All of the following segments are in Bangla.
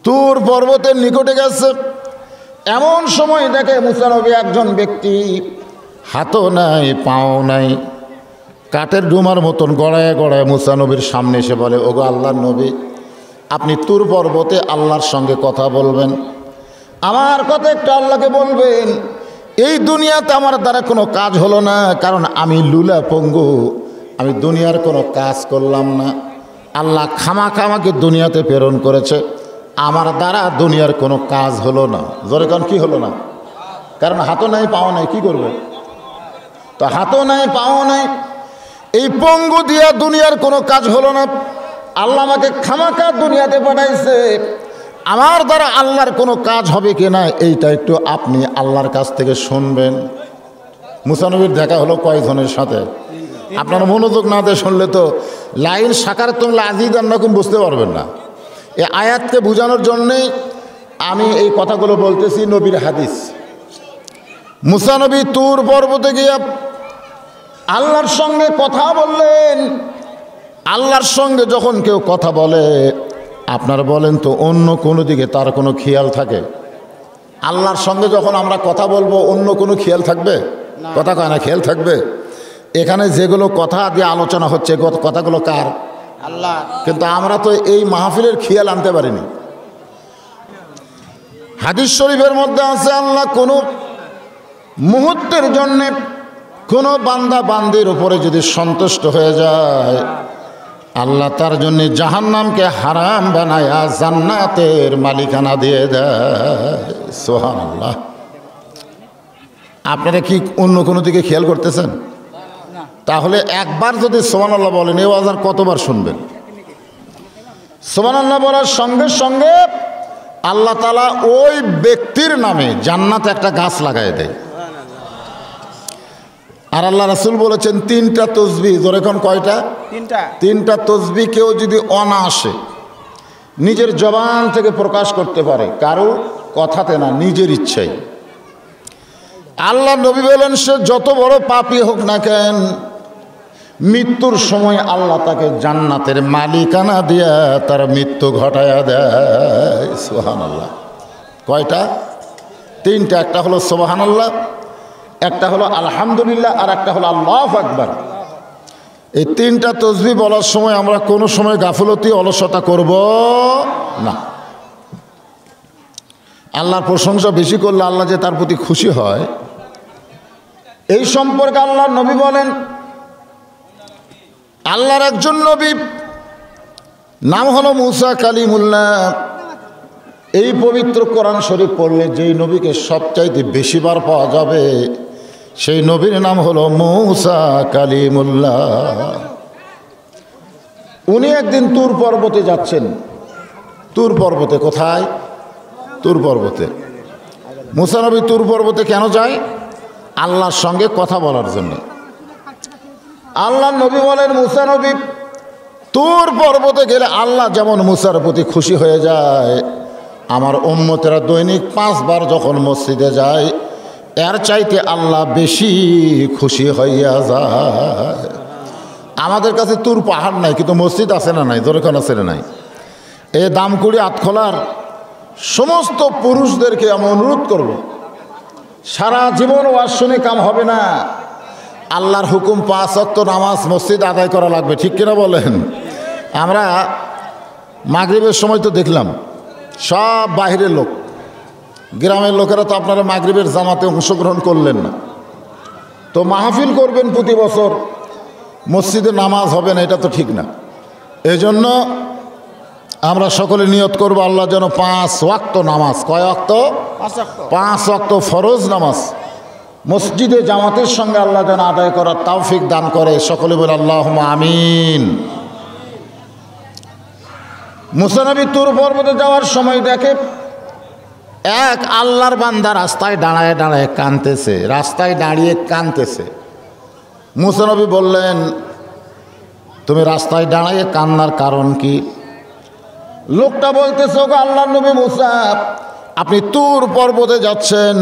তুর পর্বতের নিকটে গেছে। এমন সময় দেখে মুসা নবী একজন ব্যক্তি, হাতও নাই পাও নাই, কাঠের ডুমার মতন গড়ায় গড়ায় মুসা নবীর সামনে এসে বলে, ওগো আল্লাহর নবী, আপনি তুর পর্বতে আল্লাহর সঙ্গে কথা বলবেন, আমার কথা একটু আল্লাহকে বলবেন। এই দুনিয়াতে আমার দ্বারা কোনো কাজ হলো না, কারণ আমি লুলা পঙ্গু, আমি দুনিয়ার কোনো কাজ করলাম না। আল্লাহ খামাখা আমাকে দুনিয়াতে প্রেরণ করেছে, আমার দ্বারা দুনিয়ার কোনো কাজ হলো না। জোরে কারণ কি হলো না? কারণ হাতও নাই পাও নাই, কি করবে? তো হাতও নাই পাও নাই, এই পঙ্গু দিয়া দুনিয়ার কোনো কাজ হলো না। আল্লাহ আমাকে খামাখা দুনিয়াতে পাঠাইছে, আমার দ্বারা আল্লাহর কোনো কাজ হবে কি না এইটা একটু আপনি আল্লাহর কাছ থেকে শুনবেন। মুসা নবীর দেখা হলো কয়জনের সাথে? আপনারা মনোযোগ না দিয়ে শুনলে তো লাইন সাকার তোমরা আজিদান রকম বুঝতে পারবেন না। এই আয়াতকে বোঝানোর জন্যেই আমি এই কথাগুলো বলতেছি, নবীর হাদিস। মুসা নবী তুর পর্বতে গিয়ে আল্লাহর সঙ্গে কথা বললেন। আল্লাহর সঙ্গে যখন কেউ কথা বলে, আপনারা বলেন তো অন্য কোনো দিকে তার কোনো খেয়াল থাকে? আল্লাহর সঙ্গে যখন আমরা কথা বলবো অন্য কোনো খেয়াল থাকবে? কথা কয় না, খেয়াল থাকবে? এখানে যেগুলো কথা দিয়ে আলোচনা হচ্ছে কথাগুলো কার? আল্লাহ। কিন্তু আমরা তো এই মাহফিলের খেয়াল আনতে পারিনি। হাদিস শরীফের মধ্যে আছে, আল্লাহ কোনো মুহূর্তের জন্যে কোনো বান্দা বান্দির উপরে যদি সন্তুষ্ট হয়ে যায়, আল্লাহ তার জন্য জাহান্নামকে হারাম বানায়া জান্নাতের মালিকানা দিয়ে দেয়। সুবহানাল্লাহ। আপনারা কি অন্য কোনো দিকে খেয়াল করতেছেন? তাহলে একবার যদি সুবহানাল্লাহ বলেন, এই ওয়াজ আর কতবার শুনবেন? সুবহানাল্লাহ বলার সঙ্গে সঙ্গে আল্লাহ তাআলা ওই ব্যক্তির নামে জান্নাতে একটা গাছ লাগাই দেয়। আর আল্লাহ রাসূল বলেছেন 3টা তসবিহ। যেরকম কয়টা? 3টা তসবিহ কেউ যদি অনায়াসে নিজের জবান থেকে প্রকাশ করতে পারে, কারো কথাতে না, নিজের ইচ্ছায়, আল্লাহ নবী বলেন সে যত বড় পাপী হোক না কেন, মৃত্যুর সময় আল্লাহ তাকে জান্নাতের মালিকানা দিয়া তার মৃত্যু ঘটায়া দেয়। সুবহানাল্লাহ। কয়টা? 3টা। একটা হলো সুবহানাল্লাহ, একটা হলো আলহামদুলিল্লাহ, আর একটা হলো আল্লাহু আকবার। এই 3টা তসবিহ বলার সময় আমরা কোনো সময় গাফলতি অলসতা করব না। আল্লাহর প্রশংসা বেশি করলে আল্লাহ যে তার প্রতি খুশি হয়, এই সম্পর্কে আল্লাহর নবী বলেন, আল্লাহর একজন নবী নাম হলো মুসা কালিমুল্লাহ। এই পবিত্র কোরআন শরীফ পড়লে যেই নবীকে সবচাইতে বেশিবার পাওয়া যাবে, সেই নবীর নাম হলো মুসা কালিমুল্লাহ। উনি একদিন তুর পর্বতে যাচ্ছেন। তুর পর্বতে কোথায়? তুর পর্বতে। মুসা নবী তুর পর্বতে কেন যায়? আল্লাহর সঙ্গে কথা বলার জন্য। আল্লাহ নবী বলেন, মুসা নবী তুর পর্বতে গেলে আল্লাহ যেমন মুসার প্রতি খুশি হয়ে যায়, আমার উম্মতেরা দৈনিক 5 বার যখন মসজিদে যায়, এর চাইতে আল্লাহ বেশি খুশি হইয়া যায়। আমাদের কাছে তুর পাহাড় নাই, কিন্তু মসজিদ আছে না নাই? যেরকম আছে না নাই? এই দামকুড়ি আতখোলার সমস্ত পুরুষদেরকে আমি অনুরোধ করব, সারা জীবন ওয়াজ শুনে কাম হবে না। আল্লাহর হুকুম 5 ওয়াক্ত নামাজ মসজিদ আদায় করা লাগবে, ঠিক কিনা বলেন? আমরা মাগরিবের সময় তো দেখলাম সব বাহিরের লোক, গ্রামের লোকেরা তো আপনারা মাগরিবের জামাতে অংশগ্রহণ করলেন না। তো মাহফিল করবেন প্রতি বছর, মসজিদে নামাজ হবে না, এটা তো ঠিক না। এজন্য আমরা সকলে নিয়ত করব, আল্লাহ যেন 5 ওয়াক্ত নামাজ, কয় ওয়াক্ত? 5 ওয়াক্ত ফরজ নামাজ মসজিদে জামাতের সঙ্গে আল্লাহ যেন আদায় করার তৌফিক দান করে। সকলে বলে আল্লাহুম্মা আমিন। মুসা নবী তুর পর্বতে যাওয়ার সময় দেখে এক আল্লাহর বান্দা রাস্তায় দাঁড়ায় দাঁড়ায় কাঁদতেছে, রাস্তায় দাঁড়িয়ে কাঁদতেছে। মুসা নবী বললেন, তুমি রাস্তায় দাঁড়িয়ে কান্নার কারণ কি? লোকটা বলতেছে, ওগো আল্লাহর নবী মুসা, আপনি তুর পর্বতে যাচ্ছেন,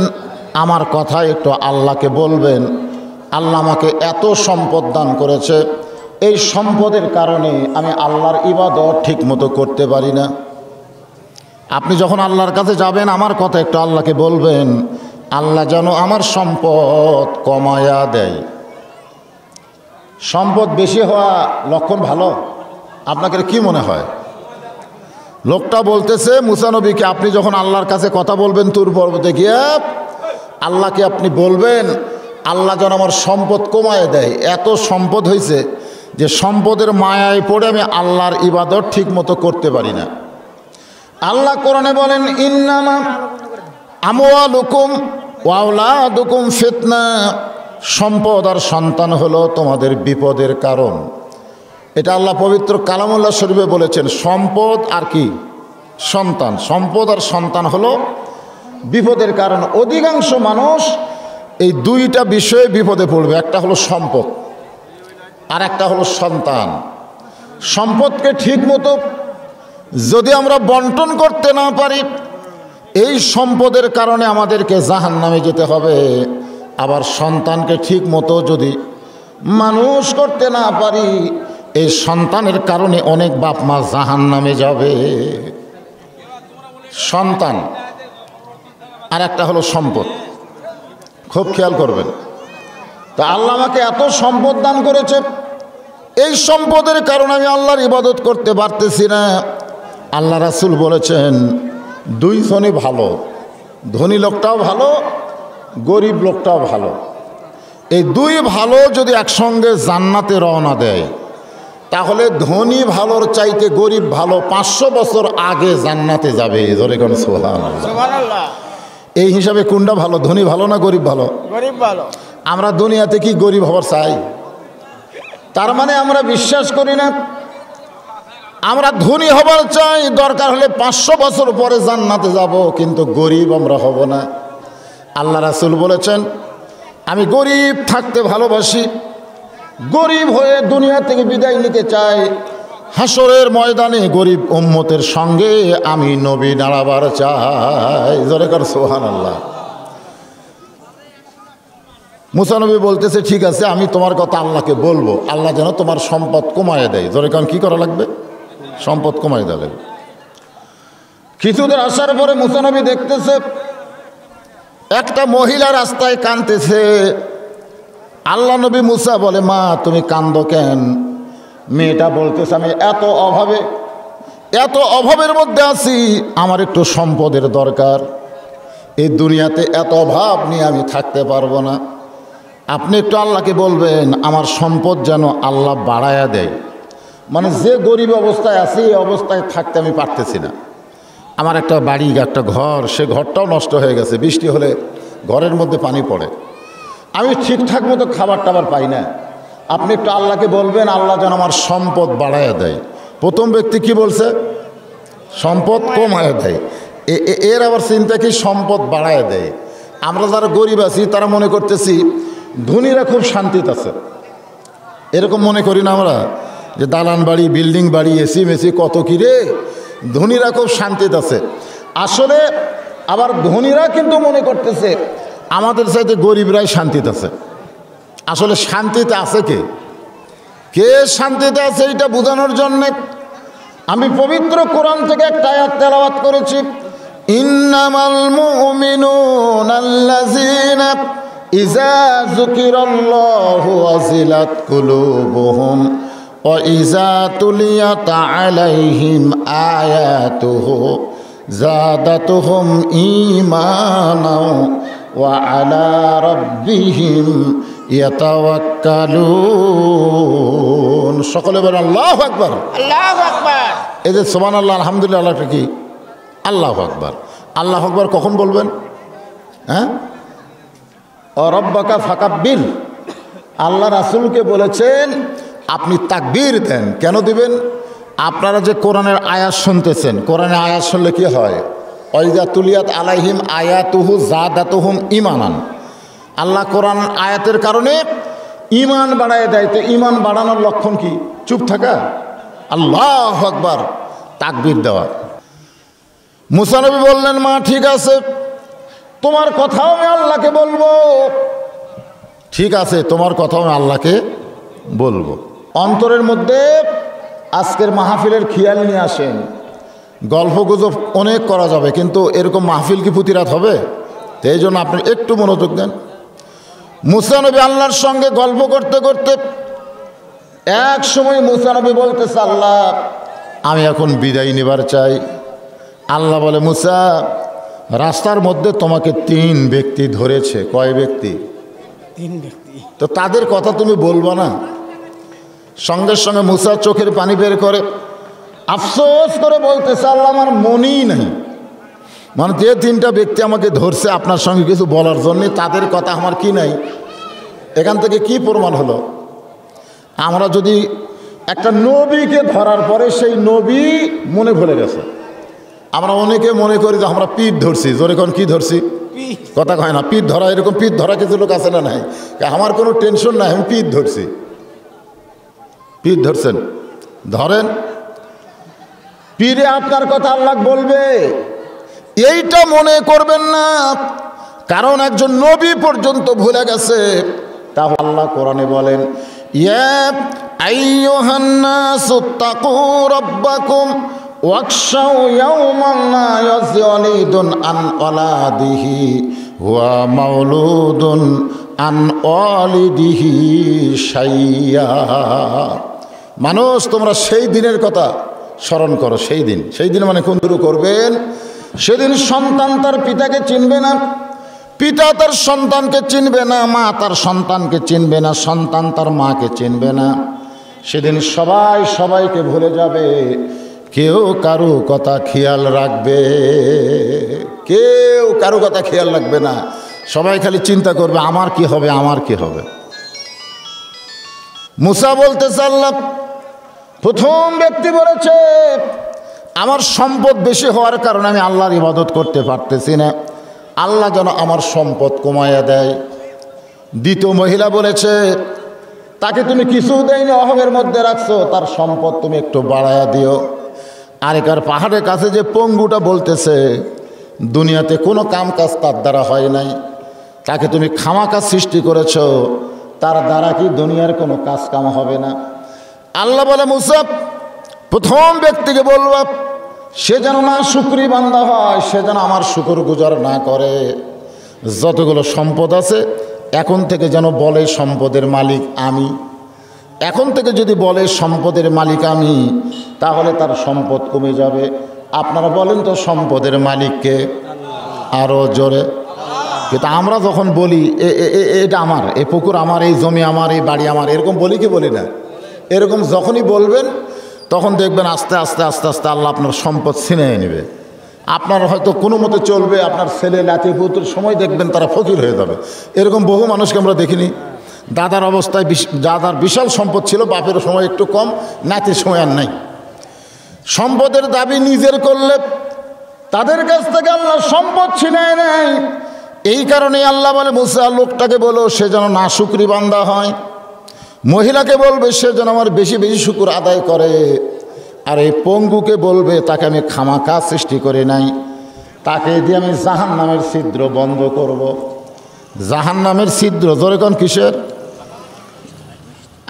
আমার কথা একটু আল্লাহকে বলবেন। আল্লাহ আমাকে এত সম্পদ দান করেছে, এই সম্পদের কারণে আমি আল্লাহর ইবাদত ঠিক মতো করতে পারি না। আপনি যখন আল্লাহর কাছে যাবেন আমার কথা একটু আল্লাহকে বলবেন, আল্লাহ যেন আমার সম্পদ কমায়া দেয়। সম্পদ বেশি হওয়া লক্ষণ ভালো? আপনাকে কি মনে হয়? লোকটা বলতেছে মুসা নবীকে, আপনি যখন আল্লাহর কাছে কথা বলবেন তুর পর্বতে গিয়ে, আল্লাহকে আপনি বলবেন আল্লাহ যেন আমার সম্পদ কমায় দেয়। এত সম্পদ হয়েছে যে সম্পদের মায়ায় পড়ে আমি আল্লাহর ইবাদত ঠিক মতো করতে পারি না। আল্লাহ কোরআনে বলেন, ইন্নামা আমওয়ালুকুম ওয়া আওলাদুকুম ফিতনা, সম্পদ আর সন্তান হলো তোমাদের বিপদের কারণ। এটা আল্লাহ পবিত্র কালামুল্লাহ শরীফে বলেছেন। সম্পদ আর কি? সন্তান। সম্পদ আর সন্তান হলো বিপদের কারণ। অধিকাংশ মানুষ এই দুইটা বিষয়ে বিপদে পড়বে। একটা হলো সম্পদ আর একটা হলো সন্তান। সম্পদকে ঠিক মতো যদি আমরা বন্টন করতে না পারি, এই সম্পদের কারণে আমাদেরকে জাহান্নামে যেতে হবে। আবার সন্তানকে ঠিক মতো যদি মানুষ করতে না পারি, এই সন্তানের কারণে অনেক বাপ মা জাহান্নামে যাবে। সন্তান আর একটা হলো সম্পদ, খুব খেয়াল করবেন। তা আল্লাহ আমাকে এত সম্পদ দান করেছে, এই সম্পদের কারণে আমি আল্লাহর ইবাদত করতে পারতেছি না। আল্লাহ রাসূল বলেছেন দুইজনই ভালো, ধনী লোকটাও ভালো, গরিব লোকটাও ভালো। এই দুই ভালো যদি একসঙ্গে জান্নাতে রওনা দেয়, তাহলে ধনী ভালোর চাইতে গরিব ভালো 500 বছর আগে জান্নাতে যাবে। ধরে কোন সুবহানাল্লাহ। এই হিসাবে কোনটা ভালো, ধনী ভালো না গরিব ভালো? গরিব ভালো। আমরা দুনিয়াতে কি গরিব হবার চাই? তার মানে আমরা বিশ্বাস করি না। আমরা ধনী হবার চাই, দরকার হলে 500 বছর পরে জান্নাতে যাব, কিন্তু গরিব আমরা হব না। আল্লাহ রাসূল বলেছেন আমি গরিব থাকতে ভালোবাসি, গরিব হয়ে দুনিয়া থেকে বিদায় নিতে চাই। হাসরের ময়দানে গরিব উম্মতের সঙ্গে আমি নবী দাঁড়াবার চাই। জোরে কর সুবহানাল্লাহ। মুসা নবী বলতেছে ঠিক আছে, আমি তোমার কথা আল্লাহকে বলবো, আল্লাহ যেন তোমার সম্পদ কমায় দেয়। জোরে কারণ কি করা লাগবে? সম্পদ কমায় দেওয়া লাগবে। কিছুদিন আসার পরে মুসা নবী দেখতেছে একটা মহিলা রাস্তায় কাঁদতেছে। আল্লাহ নবী মুসা বলে, মা তুমি কান্দো কেন? মেয়েটা বলতেছে আমি এত অভাবের মধ্যে আছি, আমার একটু সম্পদের দরকার। এই দুনিয়াতে এত অভাব নিয়ে আমি থাকতে পারবো না। আপনি একটু আল্লাহকে বলবেন আমার সম্পদ যেন আল্লাহ বাড়ায়া দেয়। মানে যে গরিব অবস্থায় আছি এই অবস্থায় থাকতে আমি পারতেছি না। আমার একটা বাড়ি, একটা ঘর, সে ঘরটাও নষ্ট হয়ে গেছে। বৃষ্টি হলে ঘরের মধ্যে পানি পড়ে, আমি ঠিকঠাক মতো খাবার টাবার পাই না। আপনি একটু আল্লাহকে বলবেন আল্লাহ যেন আমার সম্পদ বাড়ায়া দেয়। প্রথম ব্যক্তি কি বলছে? সম্পদ কমায়া দেয়। এর আবার চিন্তা কি সম্পদ বাড়ায়া দেয়। আমরা যারা গরিব আছি তারা মনে করতেছি ধনীরা খুব শান্তিতে আছে, এরকম মনে করি না আমরা? যে দালান বাড়ি, বিল্ডিং বাড়ি, এসি মেসি কত কি রে, ধনীরা খুব শান্তিতে আছে। আসলে আবার ধনীরা কিন্তু মনে করতেছে আমাদের চাইতে গরিবরাই শান্তিতে আছে। আসলে শান্তিতে আছে কে শান্তিতে আছে এটা বোঝানোর জন্যে আমি পবিত্র কোরআন থেকে একটা আয়াত তেলাওয়াত করেছি। ইন্নামাল মুমিনুনা আল্লাযীনা ইযা যুকিরাল্লাহু ওয়াজিলাত কুলুবুহুম ওয়া ইযা তুলিয়াত আলাইহিম আয়াতুহু যাদাতুহুম ঈমানাও ওয়া আলা রাব্বিহিম ইয়াতাওয়াক্কালুন। সকলে বলেন আল্লাহু আকবার। আল্লাহু আকবার। এই যে সুবহানাল্লাহ, আলহামদুলিল্লাহ, আল্লাহটা কি? আল্লাহু আকবার। আল্লাহু আকবার কখন বলবেন? হ্যাঁ, ও রব্বাকা ফাকাব্বির। আল্লাহ রাসূলকে বলেছেন আপনি তাকবীর দেন। কেন দিবেন? আপনারা যে কোরআনের আয়াত শুনতেছেন, কোরআনের আয়াত শুনলে কি হয়? ওয়াইজা তুলিয়াত আলাইহিম আয়াতুহু যাদাতুহুম ঈমানান। আল্লাহ কোরআন আয়াতের কারণে ঈমান বাড়ায় দেয়। তো ঈমান বাড়ানোর লক্ষণ কি? চুপ থাকা? আল্লাহু আকবার, তাকবীর দেওয়া। মুসা নবী বললেন মা ঠিক আছে, তোমার কথাও আমি আল্লাহকে বলবো। ঠিক আছে, তোমার কথাও আমি আল্লাহকে বলবো। অন্তরের মধ্যে আজকের মাহফিলের খেয়াল নিয়ে আসেন। গল্পগুজব অনেক করা যাবে, কিন্তু এরকম মাহফিল কি প্রতি রাত হবে? তো এই জন্য আপনি একটু মনোযোগ দেন। মুসা নবী আল্লাহর সঙ্গে গল্প করতে করতে এক সময় মুসা নবী বলতেছে, আল্লাহ আমি এখন বিদায় নেবার চাই। আল্লাহ বলে, মুসা রাস্তার মধ্যে তোমাকে 3 ব্যক্তি ধরেছে। কয় ব্যক্তি? 3 ব্যক্তি। তো তাদের কথা তুমি বলবা না? সঙ্গে সঙ্গে মুসা চোখের পানি বের করে আফসোস করে বলতেছে, আল্লাহ আমার মনেই নাই, মানে যে 3টা ব্যক্তি আমাকে ধরছে আপনার সঙ্গে কিছু বলার জন্য, তাদের কথা আমার কি নাই। এখান থেকে কি প্রমাণ হলো? আমরা যদি একটা নবীকে ধরার পরে সেই নবী মনে ভুলে গেছে, আমরা অনেকে মনে করি যে আমরা পিঠ ধরছি। জোরে কোন কি ধরছি? কথা কয় না পিঠ ধরা। এরকম পিঠ ধরা কিছু লোক আছে না? নাই, আমার কোনো টেনশন নাই, আমি পিঠ ধরছি। পিঠ ধরছেন, ধরেন, পীরে আপনার কথা আল্লাহ বলবে এইটা মনে করবেন না, কারণ একজন নবী পর্যন্ত ভুলে গেছে। তাহলে আল্লাহ কোরআনে বলেন, ইয়া আইয়ুহান নাসু তাকু রাব্বাকুম ওয়াখশাউ ইয়াওমান লা ইয়াজি ওয়ালিদুন আন ওয়ালাদিহি ওয়া মাওলুদুন আন ওয়ালিদিহি শাইয়্যা। মানুষ, তোমরা সেই দিনের কথা স্মরণ করো। সেই দিন মানে কোন শুরু করবেন? সেদিন সন্তান তার পিতাকে চিনবে না, পিতা তার সন্তানকে চিনবে না, মা তার সন্তানকে চিনবে না, সন্তান তার মাকে চিনবে না। সেদিন সবাই সবাইকে ভুলে যাবে, কেউ কারো কথা খেয়াল রাখবে, কেউ কারো কথা খেয়াল রাখবে না। সবাই খালি চিন্তা করবে আমার কি হবে, আমার কি হবে। মুসা বলতেছে, আল্লাহ প্রথম ব্যক্তি বলেছে আমার সম্পদ বেশি হওয়ার কারণে আমি আল্লাহর ইবাদত করতে পারতেছি না, আল্লাহ যেন আমার সম্পদ কমাইয়া দেয়। দ্বিতীয় মহিলা বলেছে তাকে তুমি কিছু দেয়নি, অহমের মধ্যে রাখছো, তার সম্পদ তুমি একটু বাড়াইয়া দিও। আরেকার পাহাড়ের কাছে যে পঙ্গুটা বলতেছে দুনিয়াতে কোনো কাম কাজ তার দ্বারা হয় নাই, তাকে তুমি খামাকা সৃষ্টি করেছ, তার দ্বারা কি দুনিয়ার কোনো কাজ কাম হবে না? আল্লাহ বলে, মুসা প্রথম ব্যক্তিকে বলব সে যেন না শুকরি বান্দা হয়, সে যেন আমার শুকর গুজার না করে। যতগুলো সম্পদ আছে এখন থেকে যেন বলে সম্পদের মালিক আমি। এখন থেকে যদি বলে সম্পদের মালিক আমি, তাহলে তার সম্পদ কমে যাবে। আপনারা বলেন তো সম্পদের মালিককে? আরও জোরে। কিন্তু আমরা যখন বলি এটা আমার, এই পুকুর আমার, এই জমি আমার, এই বাড়ি আমার, এরকম বলি কি বলি না? এরকম যখনই বলবেন তখন দেখবেন আস্তে আস্তে আস্তে আস্তে আল্লাহ আপনার সম্পদ ছিনিয়ে নেবে। আপনার হয়তো কোনো মতে চলবে, আপনার ছেলে নাতি পুত্র সময় দেখবেন তারা ফকির হয়ে যাবে। এরকম বহু মানুষকে আমরা দেখিনি। দাদার অবস্থায় দাদার বিশাল সম্পদ ছিল, বাপের সময় একটু কম, নাতির সময় আর নাই। সম্পদের দাবি নিজের করলে তাদের কাছ থেকে আল্লাহ সম্পদ ছিনিয়ে নেয়। এই কারণে আল্লাহ বলে, মুসা লোকটাকে বলো সে যেন না শুকরি বান্দা হয়, মহিলাকে বলবে সে যেন আমার বেশি বেশি শুকুর আদায় করে, আর এই পঙ্গুকে বলবে তাকে আমি খামাকা সৃষ্টি করে নাই, তাকে দিয়ে আমি জাহান্নামের ছিদ্র বন্ধ করব। জাহান্নামের ছিদ্র জোরে কোন কিসের?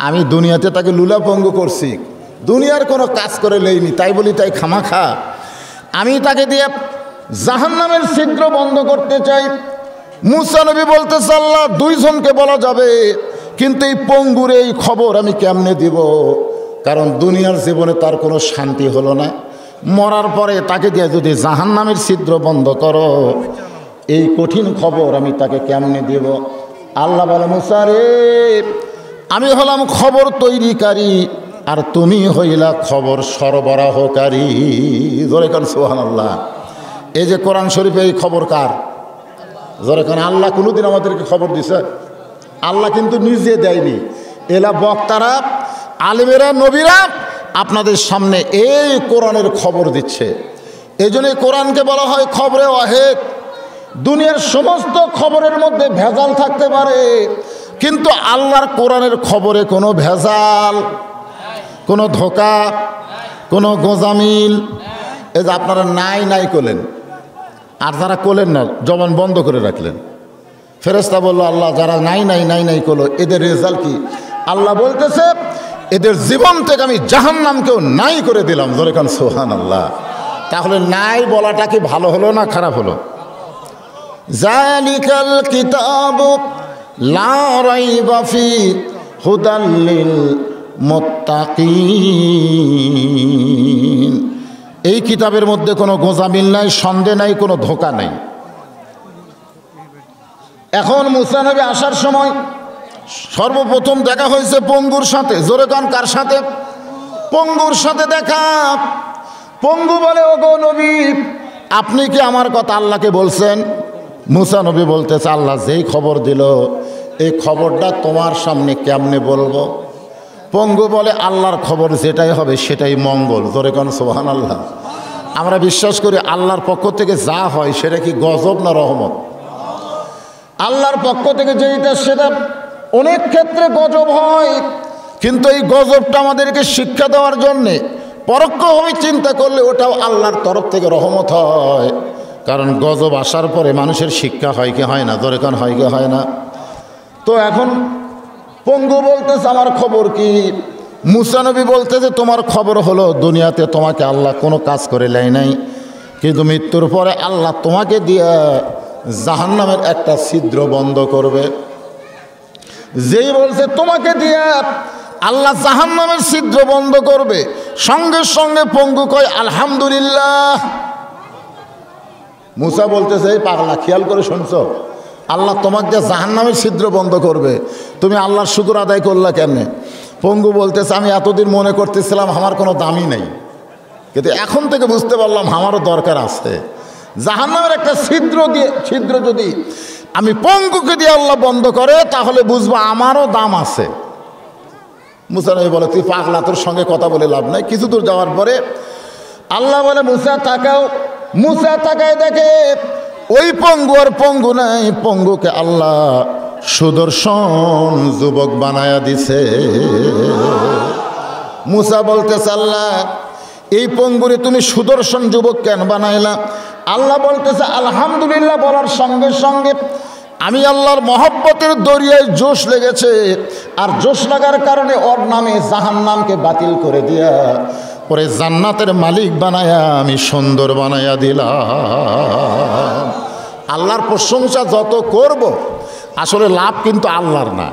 আমি দুনিয়াতে তাকে লুলা পঙ্গু করছি, দুনিয়ার কোনো কাজ করে লইনি, তাই বলি তাই খামাখা আমি তাকে দিয়ে জাহান্নামের ছিদ্র বন্ধ করতে চাই। মুসা নবী বলতেছে, আল্লাহ 2 জনকে বলা যাবে, কিন্তু এই পঙ্গুর এই খবর আমি কেমনে দিব? কারণ দুনিয়ার জীবনে তার কোনো শান্তি হলো না, মরার পরে তাকে দিয়ে যদি জাহান্নামের ছিদ্র বন্ধ করো, এই কঠিন খবর আমি তাকে কেমনে দিব? আল্লাহ বলে, মুসা রে, আমি হলাম খবর তৈরিকারী, আর তুমি হইলা খবর সরবরাহকারী। জোরে কান সুবহানাল্লাহ। এই যে কোরআন শরীফে এই খবর কার? জোরে কান। আল্লাহ কোনোদিন আমাদেরকে খবর দিছে? আল্লাহ কিন্তু নিজে দেয়নি, এলা বক্তারা, আলেমেরা, নবীরা আপনাদের সামনে এই কোরআনের খবর দিচ্ছে। এই জন্য কোরআনকে বলা হয় খবরে ওয়াহেদ। দুনিয়ার সমস্ত খবরের মধ্যে ভেজাল থাকতে পারে, কিন্তু আল্লাহর কোরআনের খবরে কোনো ভেজাল, কোনো ধোঁকা, কোনো গোজামিল। এই যে আপনারা নাই নাই করলেন, আর যারা করলেন না জবান বন্ধ করে রাখলেন, ফেরেশতা বলল, আল্লাহ যারা নাই নাই নাই নাই করলো এদের রেজাল্ট কি? আল্লাহ বলতেছে, এদের জীবন থেকে আমি জাহান্নামকেও নাই করে দিলাম। জোরে কান সুবহানাল্লাহ। তাহলে নাই বলাটা কি ভালো হলো না খারাপ হলো? জালিকাল কিতাবু লা রাইবা ফি হুদাল লিল মুত্তাকিন। এই কিতাবের মধ্যে কোনো গোঁজামিল নাই, সন্দেহ নাই, কোনো ধোঁকা নাই। এখন মুসা নবী আসার সময় সর্বপ্রথম দেখা হয়েছে পঙ্গুর সাথে। জোরে কান, কার সাথে? পঙ্গুর সাথে দেখা। পঙ্গু বলে, ওগো নবী, আপনি কি আমার কথা আল্লাহকে বলছেন? মুসা নবী বলতেছে, আল্লাহ যেই খবর দিল এই খবরটা তোমার সামনে কেমনে বলবো? পঙ্গু বলে, আল্লাহর খবর যেটাই হবে সেটাই মঙ্গল। জোরে কান সুবহানাল্লাহ। আমরা বিশ্বাস করি আল্লাহর পক্ষ থেকে যা হয় সেটা কি গজব না রহমত? আল্লাহর পক্ষ থেকে যেটা সেটা অনেক ক্ষেত্রে গজব হয়, কিন্তু এই গজবটা আমাদেরকে শিক্ষা দেওয়ার জন্যে পরোক্ষভাবে চিন্তা করলে ওটাও আল্লাহর তরফ থেকে রহমত হয়। কারণ গজব আসার পরে মানুষের শিক্ষা হয় কি হয় না? দরকার হয় কি হয় না? তো এখন পঙ্গু বলতেছে, আমার খবর কি? মুসা নবী বলতেছে, তোমার খবর হলো দুনিয়াতে তোমাকে আল্লাহ কোনো কাজ করে নেয় নাই, কিন্তু মৃত্যুর পরে আল্লাহ তোমাকে দিয়ে জাহান্নামের একটা ছিদ্র বন্ধ করবে। যেই বলছে তোমাকে দিয়ে আল্লাহ জাহান্নামের ছিদ্র বন্ধ করবে, সঙ্গে সঙ্গে পঙ্গু কয় আলহামদুলিল্লাহ। মুসা বলতেছে, এই পাগলা, খেয়াল করে শুনছো? আল্লাহ তোমাকে দিয়ে জাহান্নামের ছিদ্র বন্ধ করবে, তুমি আল্লাহর শুকর আদায় করলা কেমনে? পঙ্গু বলতেছে, আমি এতদিন মনে করতেছিলাম আমার কোনো দামই নেই, কিন্তু এখন থেকে বুঝতে পারলাম আমারও দরকার আছে। জাহান্নামের একটা ছিদ্র যদি আমি পঙ্গুকে দিয়ে আল্লাহ বন্ধ করে তাহলে বুঝবো আমারও দাম আছে। মুসা নবী বলে, তুই পাগলা, তোর সঙ্গে কথা বলে লাভ নাই। কিছু দূর যাওয়ার পরে আল্লাহ বলে, মুসা তাকাও। মুসা তাকায় দেখে ওই পঙ্গু আর পঙ্গু নাই, পঙ্গুকে আল্লাহ সুদর্শন যুবক বানায়া দিছে। মুসা বলতেছে, আল্লাহ এই পঙ্গুরে তুমি সুদর্শন যুবক কেন বানাইলা? আল্লাহ বলতেছে আলহামদুলিল্লাহ বলার সঙ্গে সঙ্গে আমি আল্লাহর মহব্বতের দরিয়ায় জোশ লেগেছে, আর জোশ লাগার কারণে ওর নামে জাহান্নামকে বাতিল করে দিয়া পরে জান্নাতের মালিক বানায়া আমি সুন্দর বানায়া দিলাম। আল্লাহর প্রশংসা যত করব আসলে লাভ কিন্তু আল্লাহর না।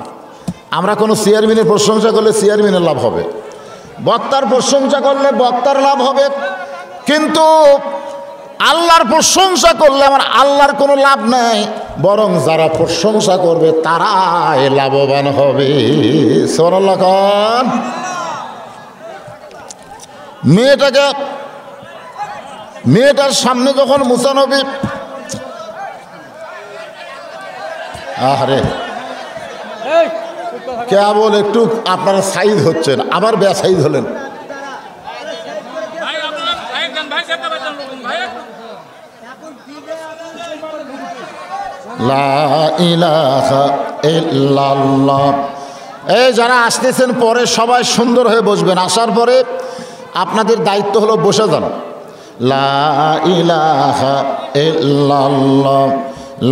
আমরা কোনো চেয়ারম্যানের প্রশংসা করলে চেয়ারম্যানের লাভ হবে, বক্তার প্রশংসা করলে বক্তার লাভ হবে, কিন্তু আল্লাহর প্রশংসা করলে আমার আল্লাহর কোনো লাভ নাই, বরং যারা প্রশংসা করবে তারাই লাভবান হবে। সুবহানাল্লাহ খান। মেয়েটার সামনে যখন মুসা নবী, আরে কেবল একটু আপনারা সাইজ হচ্ছেন, আবার বেসাইজ হলেন। লা ইলাহা ইল্লাল্লাহ। এই যারা আসতেছেন পরে সবাই সুন্দর হয়ে বসবেন, আসার পরে আপনাদের দায়িত্ব হলো বসে যান। লা ইলাহা ইল্লাল্লাহ,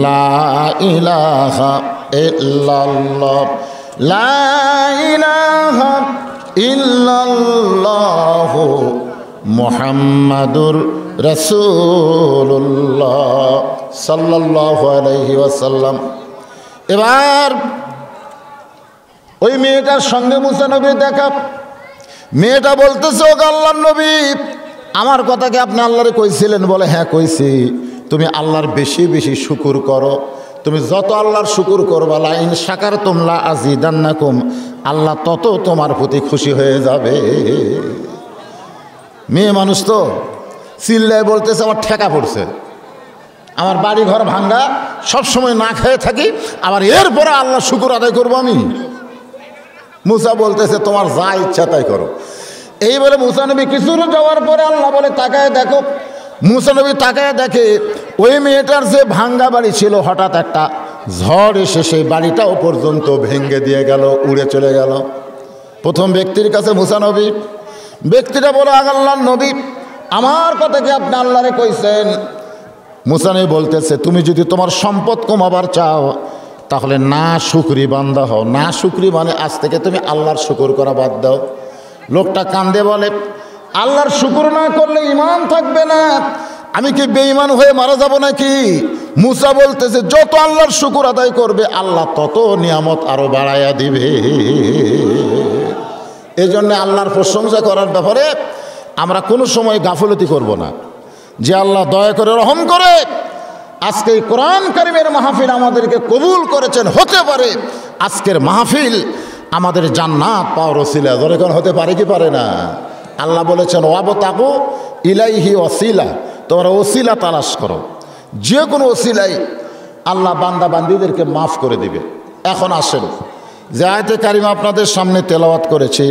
লা ইলাহা ইল্লাল্লাহ, লা ইলাহা ইল্লাল্লাহ মুহাম্মাদুর রাসূলুল্লাহ সাল্লাল্লাহু আলাইহি ওয়াসাল্লাম। এবার ওই মেয়েটার সঙ্গে মুসা নবীর দেখা। মেয়েটা বলতেছে, ও আল্লাহর নবী, আমার কথা কি আপনি আল্লাহরে কইছিলেন? বলে, হ্যাঁ কইছি। তুমি আল্লাহর বেশি বেশি শুকুর করো, তুমি যত আল্লাহর শুকুর করবা, লা ইন শাকারতুম লা আযীদান্নাকুম, আল্লাহ তত তোমার প্রতি খুশি হয়ে যাবে। মেয়ে মানুষ তো চিল্লায় বলতেছে, আমার ঠেকা পড়ছে, আমার বাড়ি ঘর ভাঙ্গা, সবসময় না খেয়ে থাকি, আবার এরপরে আল্লাহ শুকুর আদায় করবো আমি। মুসা বলতেছে, তোমার যা ইচ্ছা তাই করো। এই বলে মুসা নবী কিছু যাওয়ার পরে আল্লাহ বলে, তাকায় দেখো। মুসা নবী তাকায় দেখে ওই মেয়েটার যে ভাঙ্গা বাড়ি ছিল, হঠাৎ একটা ঝড় এসে সেই বাড়িটাও পর্যন্ত ভেঙে দিয়ে গেল, উড়ে চলে গেল। প্রথম ব্যক্তির কাছে মুসা নবী, ব্যক্তিটা বলে, আল্লাহর নবী, আমার কথা কি আপনি আল্লাহরে কইছেন? মুসা নবী বলতেছে, তুমি যদি তোমার সম্পদ কমাবার চাও তাহলে না শুকরি বান্দা হও। না শুকরি মানে আজ থেকে তুমি আল্লাহর শুকর করা বাদ দাও। লোকটা কান্দে বলে, আল্লাহর শুকর না করলে ঈমান থাকবে না। আমি কি বেঈমান হয়ে মারা যাব নাকি? মুসা বলতেছে যত আল্লাহর শুকর আদায় করবে আল্লাহ তত নিয়ামত আরো বাড়াইয়া দিবে। এই জন্য আল্লাহর প্রশংসা করার ব্যাপারে আমরা কোনো সময় গাফলতি করব না, যে আল্লাহ দয়া করে রহম করে আজকে এই কোরআন কারীমের মাহফিল আমাদেরকে কবুল করেছেন। হতে পারে আজকের মাহফিল আমাদের জান্নাত পাওয়ার ওসিলা। ধরে কোন হতে পারে কি পারে না? আল্লাহ বলেছেন ওয়াবতাকু ইলাইহি ওয়াসিলা, তোমরা ওসিলা তালাশ করো, যে কোনো ওসিলাই আল্লাহ বান্দা বান্দীদেরকে মাফ করে দিবে। এখন আসেন যে আয়াতে কারিমা আপনাদের সামনে তেলাওয়াত করেছি,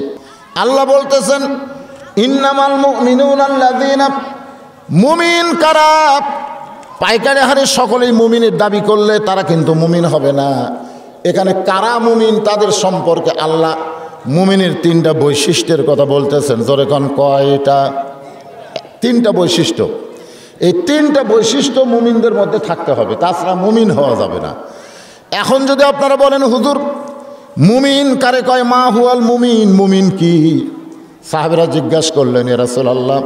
আল্লাহ বলতেছেন ইন্নামাল মুমিনুনা আল্লাযীনা, মুমিন কারা? পাইকারি হারে সকলেই মুমিনের দাবি করলে তারা কিন্তু মুমিন হবে না। এখানে কারা মুমিন তাদের সম্পর্কে আল্লাহ মুমিনের তিনটা বৈশিষ্ট্যের কথা বলতেছেন। জোরে কোন কয়টা? তিনটা বৈশিষ্ট্য। এই তিনটা বৈশিষ্ট্য মুমিনদের মধ্যে থাকতে হবে, তাছাড়া মুমিন হওয়া যাবে না। এখন যদি আপনারা বলেন হুজুর মুমিন কারে কয়? মা হুয়াল মুমিন, মুমিন কি? সাহাবীরা জিজ্ঞাসা করলেন ইয়া রাসূলুল্লাহ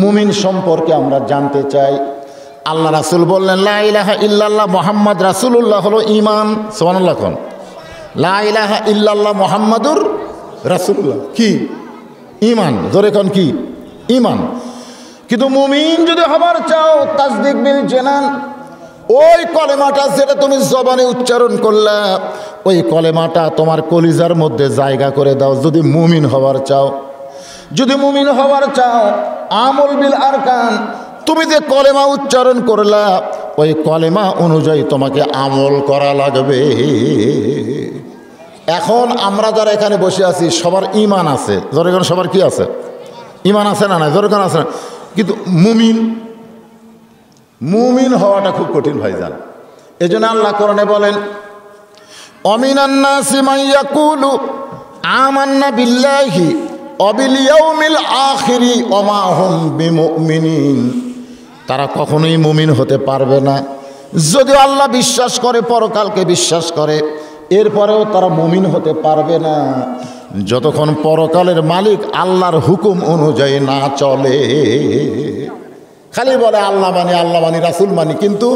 মুমিন সম্পর্কে আমরা জানতে চাই। আল্লাহ রাসূল বললেন লা ইলাহা ইল্লাল্লাহ মুহাম্মদ রাসূলুল্লাহ হলো ঈমান। সুবহানাল্লাহ কোন লা ইলাহা ইল্লাল্লাহ মুহাম্মাদুর রাসূলুল্লাহ কি? ঈমান। জোরে কোন কি? ঈমান। কিন্তু মুমিন যদি হবার চাও তাসদিক বিল জানান, ওই কলেমাটা যেটা তুমি জবানে উচ্চারণ করলা ওই কলেমাটা তোমার কলিজার মধ্যে জায়গা করে দাও। যদি মুমিন হবার চাও, যদি মুমিন হবার চাও আমল বিল আরকান, তুমি যে কলেমা উচ্চারণ করলা ওই কলেমা অনুযায়ী তোমাকে আমল করা লাগবে। এখন আমরা যারা এখানে বসে আছি সবার ঈমান আছে। জোরে কোন সবার কি আছে? ঈমান আছে না? না জোরে কোন আছে না? কিন্তু মুমিন হওয়াটা খুব কঠিন ভাইজান। এই জন্য আল্লাহ কোরআনে বলেন অমিনান নাসি মান ইয়াকুলু আমান্না বিল্লাহি ওয়া বিল ইয়াউমিল আখিরি ওয়া মা হুম বিমুমিনিন। তারা কখনোই মুমিন হতে পারবে না। যদি আল্লাহ বিশ্বাস করে, পরকালকে বিশ্বাস করে, এরপরেও তারা মুমিন হতে পারবে না যতক্ষণ পরকালের মালিক আল্লাহর হুকুম অনুযায়ী না চলে। খালি বলে আল্লাহ মানি, আল্লাহ মানি, রাসূল মানি, কিন্তু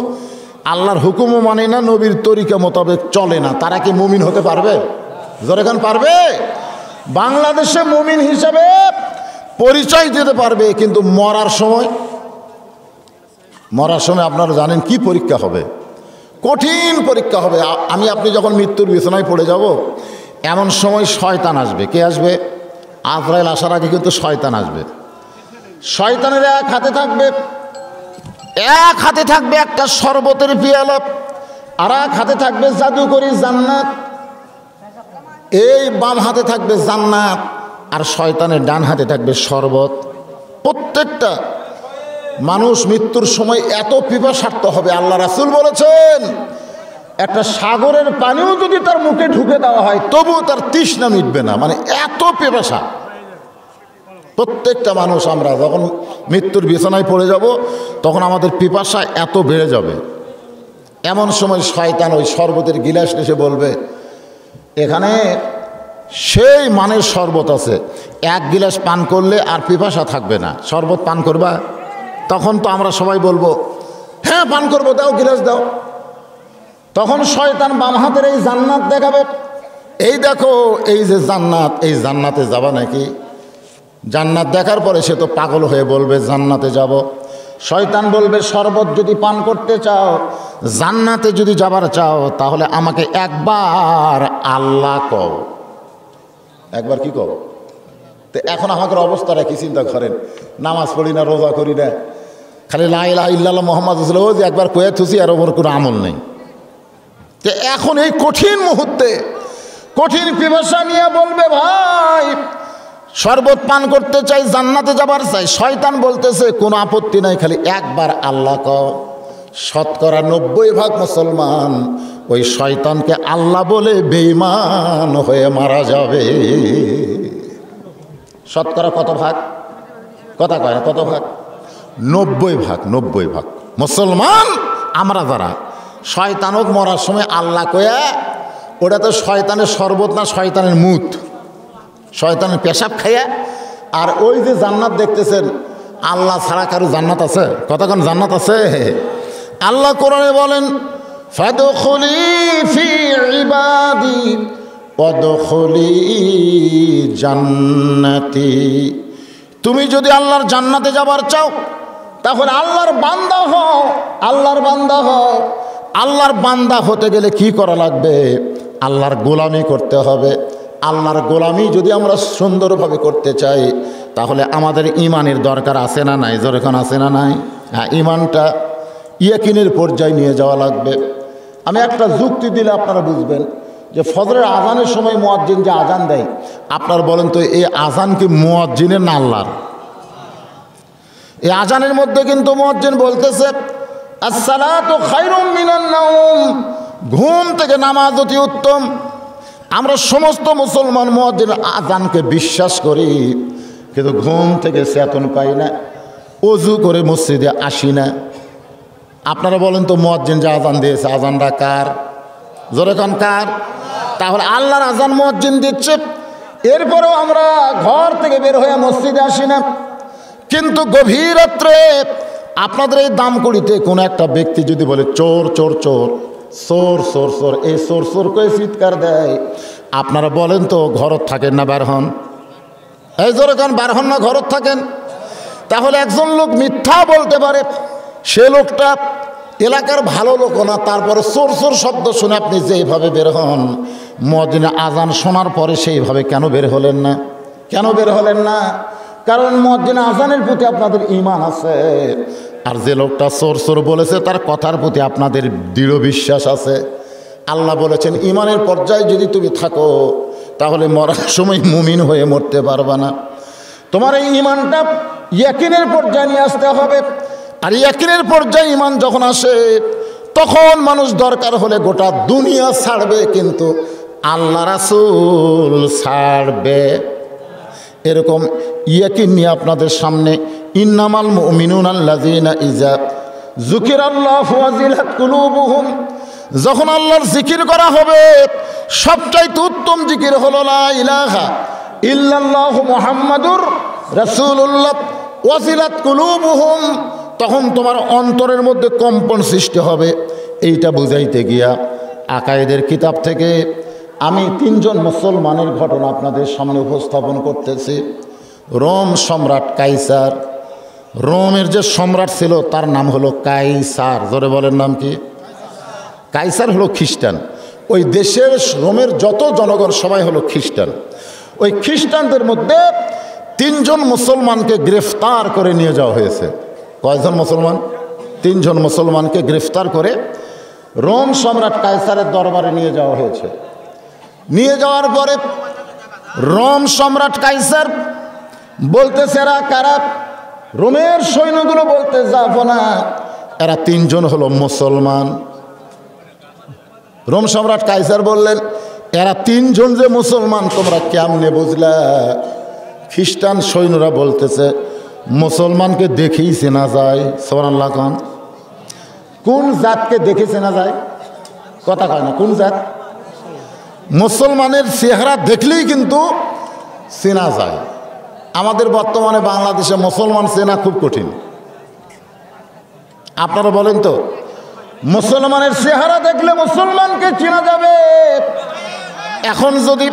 আল্লাহর হুকুমও মানে না, নবীর তরিকা মোতাবেক চলে না। তারা কি মুমিন হতে পারবে? যখন পারবে বাংলাদেশে মুমিন হিসাবে পরিচয় দিতে পারবে, কিন্তু মরার সময় আপনারা জানেন কি পরীক্ষা হবে? কঠিন পরীক্ষা হবে। আমি আপনি যখন মৃত্যুর বিছানায় পড়ে যাব এমন সময় শয়তান আসবে। কে আসবে? আজরাইল আসার আগে কিন্তু শয়তান আসবে। শয়তানের এক হাতে থাকবে একটা শরবতের পিয়ালা, আর এক হাতে থাকবে জাদুকরি জান্নাত। এই বাম হাতে থাকবে জান্নাত আর শয়তানের ডান হাতে থাকবে শরবত। প্রত্যেকটা মানুষ মৃত্যুর সময় এত পিপাসার্ত হবে, আল্লাহ রাসূল বলেছেন একটা সাগরের পানিও যদি তার মুখে ঢুকে দেওয়া হয় তবুও তার তৃষ্ণা মিটবে না, মানে এত পিপাসা। প্রত্যেকটা মানুষ আমরা যখন মৃত্যুর বিছানায় পড়ে যাব তখন আমাদের পিপাসা এত বেড়ে যাবে। এমন সময় শয়তান ওই শরবতের গিলাস এসে বলবে এখানে সেই মানের শরবত আছে, এক গিলাস পান করলে আর পিপাসা থাকবে না। শরবত পান করবা? তখন তো আমরা সবাই বলবো হ্যাঁ পান করবো, দাও গিলাস দাও। তখন শয়তান বাম হাতের এই জান্নাত দেখাবে, এই দেখো এই যে জান্নাত, এই জান্নাতে যাবা নাকি? জান্নাত দেখার পরে সে তো পাগল হয়ে বলবে জান্নাতে যাব। শয়তান বলবে শরবত যদি পান করতে চাও, জান্নাতে যদি যাবার চাও তাহলে আমাকে একবার আল্লাহ কও। একবার কি কও? তো এখন আমাদের অবস্থাটা কি চিন্তা করেন? নামাজ পড়ি না, রোজা করি না, খালি লা ইলাহা ইল্লাল্লাহ মুহাম্মাদুর রাসূলুল্লাহ, যে একবার কয়ে থুসি আর ওর কোনো আমল নেই। তো এখন এই কঠিন মুহূর্তে কঠিন পিপাসা নিয়ে বলবে ভাই শরবত পান করতে চাই, জান্নাতে যাবার চাই। শয়তান বলতেছে কোনো আপত্তি নাই, খালি একবার আল্লাহ কও। শতকরা 90% মুসলমান ওই শয়তানকে আল্লাহ বলে বেঈমান হয়ে মারা যাবে। শতকরা কত ভাগ? কথা কয় না, কত ভাগ? 90% মুসলমান আমরা যারা শয়তানক মরার সময় আল্লাহ কয়া, ওটা তো শয়তানের শরবত না, শয়তানের মুত, শয়তানের পেশাব খাইয়া আর ওই যে জান্নাত দেখতেছেন, আল্লাহ ছাড়া কারো জান্নাত আছে? কতক্ষণ জান্নাত আছে? আল্লাহ কোরআনে বলেন, ফাদখুলি ফি ইবাদি ওয়াদখুলি জান্নাতি। তুমি যদি আল্লাহর জান্নাতে যাবার চাও তাহলে আল্লাহর বান্দা হও, আল্লাহর বান্দা হও। আল্লাহর বান্দা হতে গেলে কি করা লাগবে? আল্লাহর গোলামি করতে হবে। আল্লাহর গোলামি যদি আমরা সুন্দরভাবে করতে চাই তাহলে আমাদের ইমানের দরকার আছে না নাই? যেরকম আছে না নাই? হ্যাঁ, ইমানটা ইয়াকিনের পর্যায়ে নিয়ে যাওয়া লাগবে। আমি একটা যুক্তি দিলে আপনারা বুঝবেন যে ফজরের আজানের সময় মুয়াজ্জিন যে আজান দেয়, আপনার বলেন তো এই আজান কি মুয়াজ্জিনের না আল্লাহর? এই আজানের মধ্যে কিন্তু মুয়াজ্জিন বলতেছে আসসালাতু খায়রুম মিনান নাওম, ঘুম থেকে নামাজ অতি উত্তম। আমরা সমস্ত মুসলমান মুয়াজ্জিন আজানকে বিশ্বাস করি, কিন্তু ঘুম থেকে চেতন পাই না, ওযু করে মসজিদে আসি না। আপনারা বলেন তো মুয়াজ্জিন যে আজান দিয়েছে, আজানটা কার? জোরে কান কার? তাহলে আল্লাহর আজান মুয়াজ্জিন দিচ্ছে, এরপরেও আমরা ঘর থেকে বের হয়ে মসজিদে আসি না। কিন্তু গভীর রাত্রে আপনাদের এই দামকুড়িতে কোনো একটা ব্যক্তি যদি বলে চোর চোর চোর, চোর চোর চোর, এই চোর চোর করে চিৎকার দেয়, আপনারা বলেন তো ঘরত থাকেন না বার হন? এই জোরে কান, বার হন না ঘরত থাকেন? তাহলে একজন লোক মিথ্যা বলতে পারে, সে লোকটা এলাকার ভালো লোক না, তারপরে চোর চোর শব্দ শুনে আপনি যেইভাবে বের হন, মুয়াজ্জিনের আজান শোনার পরে সেইভাবে কেন বের হলেন না? কেন বের হলেন না? কারণ মুয়াজ্জিনের আজানের প্রতি আপনাদের ঈমান আছে। আর যে লোকটা চোর চোর বলেছে তার কথার প্রতি আপনাদের দৃঢ় বিশ্বাস আছে। আল্লাহ বলেছেন ঈমানের পর্যায়ে যদি তুমি থাকো তাহলে মরার সময় মুমিন হয়ে মরতে পারবা না। তোমার এই ঈমানটা ইয়াকিনের পর্যায়ে নিয়ে আসতে হবে। আর ইয়াকিনের পর্যায়ে ঈমান যখন আসে তখন মানুষ দরকার হলে গোটা দুনিয়া ছাড়বে, কিন্তু আল্লাহ রাসূল ছাড়বে। এরকম ইয়াকিন নিয়ে আপনাদের সামনে ইন্নামাল মুমিনুনা আল্লাযীনা ইযা যুকিরাল্লাহু ওয়াজিলাত কুলুবুহুম, যখন আল্লাহর জিকির করা হবে সবচাইতে উত্তম জিকির হলো লা ইলাহা ইল্লাল্লাহু মুহাম্মাদুর রাসূলুল্লাহ ওয়াজিলাত কুলুবুহুম, তখন তোমার অন্তরের মধ্যে কম্পন সৃষ্টি হবে। এইটা বুঝাইতে গিয়া আকায়েদের কিতাব থেকে আমি তিনজন মুসলমানের ঘটনা আপনাদের সামনে উপস্থাপন করতেছি। রোম সম্রাট কাইসার, রোমের যে সম্রাট ছিল তার নাম হলো কাইসার। জোরে বলেন নাম কি? কাইসার হলো খ্রিস্টান। ওই দেশের রোমের যত জনগণ সবাই হলো খ্রিস্টান। ওই খ্রিস্টানদের মধ্যে তিনজন মুসলমানকে গ্রেফতার করে নিয়ে যাওয়া হয়েছে। কয়জন মুসলমান? তিনজন মুসলমানকে গ্রেফতার করে রোম সম্রাট কাইসারের দরবারে নিয়ে যাওয়া হয়েছে। নিয়ে যাওয়ার পরে রোম সম্রাট কাইসার বলতেছে এরা কারা? রোমের সৈন্যগুলো বলতে যাবো না, এরা তিনজন হলো মুসলমান। রোম সম্রাট কাইসার বললেন এরা তিনজন যে মুসলমান তোমরা কেমনে বুঝলা? খ্রিস্টান সৈন্যরা বলতেছে মুসলমানকে দেখেই চেনা যায়। সুবহানাল্লাহ খান, কোন জাতকে দেখে চেনা যায়? কথা কয় না, কোন জাত? মুসলমানের চেহারা দেখলেই কিন্তু চেনা যায়। আমাদের বর্তমানে বাংলাদেশে মুসলমান চেনা খুব কঠিন। আপনারা বলেন তো, মুসলমানের চেহারা দেখলে মুসলমানকে চেনা যাবে। এখন যদি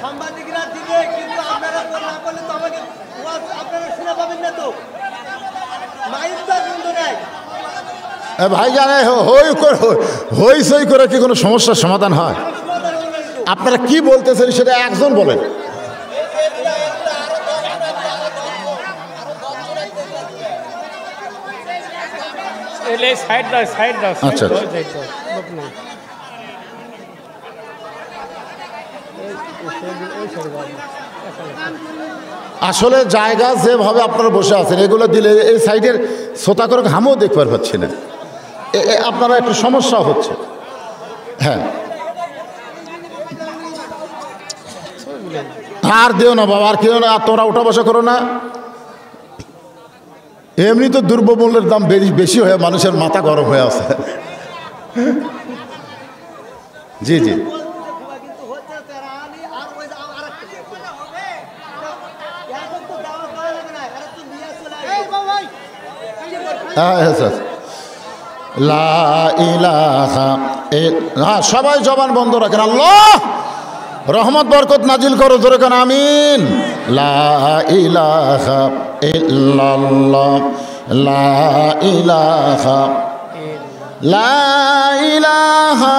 সাংবাদিকরা দিবে, কিন্তু আপনারা না করলে তো আমাকে আপনারা শুনে পাবেন না। তো মাইকটা কিন্তু নাই ভাই জানে হই সই করে কি কোনো সমস্যার সমাধান হয়? আপনারা কি বলতেছেন সেটা একজন বলেন। আচ্ছা, আসলে জায়গা যেভাবে আপনারা বসে আছেন এগুলো দিলে এই সাইডের শ্রোতা করে ঘামও দেখবার পাচ্ছি না, আপনারা একটু সমস্যা হচ্ছে। হ্যাঁ আর দিও না বাবা, আর কেউ না, আর তোমরা উঠা বসা করো না। এমনি তো দ্রব্যমূল্যের দাম বেশি হয়ে মানুষের মাথা গরম হয়ে আছে। জি জি, কিন্তু হচ্ছে তেরানি আর ওই আরেকটা এখন তো দাওয়া করা যাবে না, এরা তো নিয়ে চলে আসবে। লা ইলাহা হ্যাঁ, সবাই জবান বন্ধ রাখেন। আল্লাহ রহমত বরকত নাজিল করো, জোরে কেন আমিন। লা ইলাহা ইল্লাল্লাহ, লা ইলাহা, লা ইলাহা